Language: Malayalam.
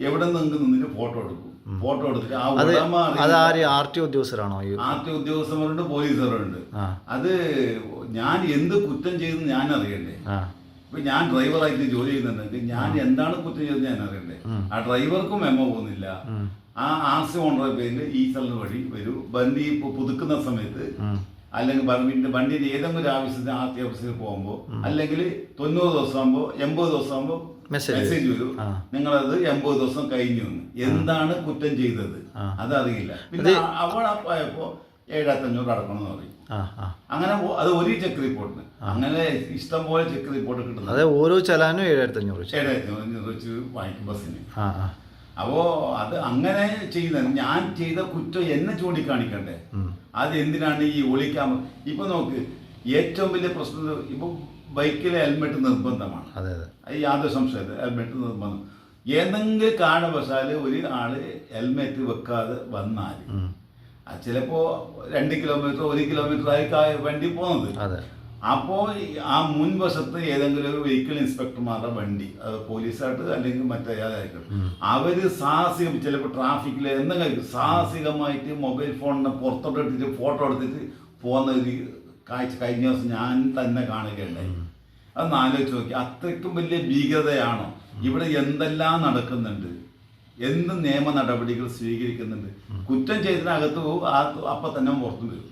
എവിടെ നിങ്ങൾക്ക് നിന്നിട്ട് ഫോട്ടോ എടുക്കും. ഫോട്ടോ എടുത്തിട്ട് ആ RTO ഉദ്യോഗസ്ഥരാണോ? RTO ഉദ്യോഗസ്ഥരുണ്ട്, പോലീസുകാരുണ്ട്. അത് ഞാൻ എന്ത് കുറ്റം ചെയ്തെന്ന് ഞാൻ അറിയണ്ടേ? ഇപ്പൊ ഞാൻ ഡ്രൈവറായിട്ട് ജോലി ചെയ്യുന്നുണ്ടെങ്കിൽ ഞാൻ എന്താണ് കുറ്റം ചെയ്തത് ഞാൻ അറിയണ്ടേ? ആ ഡ്രൈവർക്കും മെമ്മോ പോകുന്നില്ല. ആ RC ഓണറുടെ പേരിൽ ഈ സ്ഥലം വഴി വരൂ, വണ്ടി പുതുക്കുന്ന സമയത്ത് അല്ലെങ്കിൽ വണ്ടിയുടെ ഏതെങ്കിലും ഒരു ആവശ്യത്തിന് RT ഓഫീസിൽ പോകുമ്പോൾ അല്ലെങ്കിൽ 90 ദിവസം ആകുമ്പോൾ 80 ദിവസം ആകുമ്പോൾ മെസ്സേജ് വരും, നിങ്ങളത് 80 ദിവസം കഴിഞ്ഞു എന്ന്. എന്താണ് കുറ്റം ചെയ്തത് അതറിയില്ല. പിന്നെ അവിടെ പോയപ്പോ 7500 അടക്കണമെന്ന് പറയും. അങ്ങനെ അത് ഒരു ചെക്ക് റിപ്പോർട്ടിന് അങ്ങനെ ഇഷ്ടം പോലെ ചെക്ക് റിപ്പോർട്ട് കിട്ടുന്നത്. ഓരോ ചലാനും 7500 വെച്ച് വാങ്ങിക്കും ബസ്സിന്. അപ്പോ അത് അങ്ങനെ ചെയ്യുന്നത് ഞാൻ ചെയ്ത കുറ്റം എന്നെ ചൂണ്ടിക്കാണിക്കണ്ടേ? അത് എന്തിനാണ് ഈ ഒളിക്കാൻ? ഇപ്പൊ നോക്ക്, ഏറ്റവും വലിയ പ്രശ്നം ഇപ്പൊ ബൈക്കിലെ ഹെൽമെറ്റ് നിർബന്ധമാണ്. യാതൊരു സംശയം, ഹെൽമെറ്റ് നിർബന്ധം. ഏതെങ്കിലും കാരണവശാല് ഒരു ആള് ഹെൽമെറ്റ് വെക്കാതെ വന്നാൽ ചിലപ്പോ 2 കിലോമീറ്റർ 1 കിലോമീറ്റർ ആയി വണ്ടി പോകുന്നത്. അപ്പോൾ ആ മുൻവശത്ത് ഏതെങ്കിലും ഒരു വെഹിക്കിൾ ഇൻസ്പെക്ടർമാരുടെ വണ്ടി, അത് പോലീസായിട്ട് അല്ലെങ്കിൽ മറ്റേതായിരിക്കും, അവര് സാഹസികം ചിലപ്പോൾ ട്രാഫിക്കിൽ എന്തെങ്കിലും സാഹസികമായിട്ട് മൊബൈൽ ഫോണിനെ പുറത്തോട്ടിട്ട് ഫോട്ടോ എടുത്തിട്ട് പോകുന്ന ഒരു കാഴ്ച കഴിഞ്ഞ ദിവസം ഞാൻ തന്നെ കാണുകയുണ്ടായി. അതൊന്ന് ആലോചിച്ച് നോക്കി, അത്രയ്ക്കും വലിയ ഭീകരതയാണോ? ഇവിടെ എന്തെല്ലാം നടക്കുന്നുണ്ട്, എന്ത് നിയമ നടപടികൾ സ്വീകരിക്കുന്നുണ്ട്. കുറ്റം ചെയ്തതിനകത്ത് പോകും, അപ്പം തന്നെ പുറത്തു വരും.